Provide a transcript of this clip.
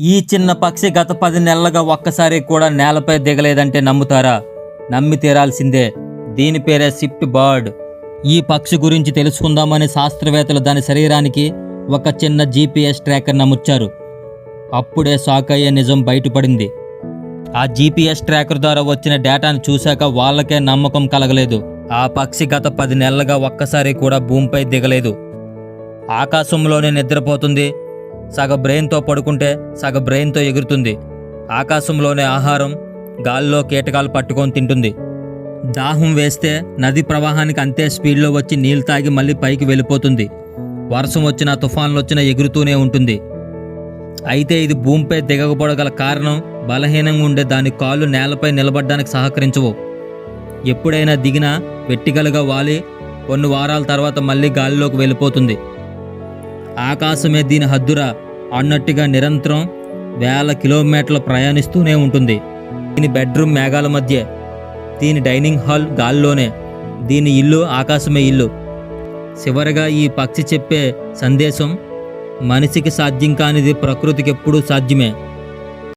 ఈ చిన్న పక్షి గత 10 నెలలుగా ఒక్కసారి కూడా నేలపై దిగలేదంటే నమ్ముతారా? నమ్మి తీరాల్సిందే. దీని పేరే స్విఫ్ట్ బర్డ్. ఈ పక్షి గురించి తెలుసుకుందామని శాస్త్రవేత్తలు దాని శరీరానికి ఒక చిన్న జీపీఎస్ ట్రాకర్ను అమర్చారు. అప్పుడే షాక్ అయ్యే నిజం బయటపడింది. ఆ జీపీఎస్ ట్రాకర్ ద్వారా వచ్చిన డేటాను చూశాక వాళ్ళకే నమ్మకం కలగలేదు. ఆ పక్షి గత 10 నెలలుగా ఒక్కసారి కూడా భూమిపై దిగలేదు. ఆకాశంలోనే నిద్రపోతుంది. సగ బ్రెయిన్తో పడుకుంటే సగ బ్రెయిన్తో ఎగురుతుంది. ఆకాశంలోనే ఆహారం, గాల్లో కీటకాలు పట్టుకొని తింటుంది. దాహం వేస్తే నది ప్రవాహానికి అంతే స్పీడ్లో వచ్చి నీళ్ళు తాగి మళ్ళీ పైకి వెళ్ళిపోతుంది. వర్షం వచ్చినా తుఫాన్లు వచ్చినా ఎగురుతూనే ఉంటుంది. అయితే ఇది భూమిపై దిగకపోవగల కారణం బలహీనంగా ఉండే దాని కాళ్ళు నేలపై నిలబడడానికి సహకరించవు. ఎప్పుడైనా దిగినా వెట్టిగలుగా వాలి కొన్ని వారాల తర్వాత మళ్ళీ గాలిలోకి వెళ్ళిపోతుంది. ఆకాశమే దీని హద్దురా అన్నట్టుగా నిరంతరం వేల కిలోమీటర్లు ప్రయాణిస్తూనే ఉంటుంది. దీని బెడ్రూమ్ మేఘాల మధ్య, దీని డైనింగ్ హాల్ గాల్లోనే, దీని ఇల్లు ఆకాశమే ఇల్లు. చివరగా ఈ పక్షి చెప్పే సందేశం, మనిషికి సాధ్యం కానిది ప్రకృతికి ఎప్పుడూ సాధ్యమే.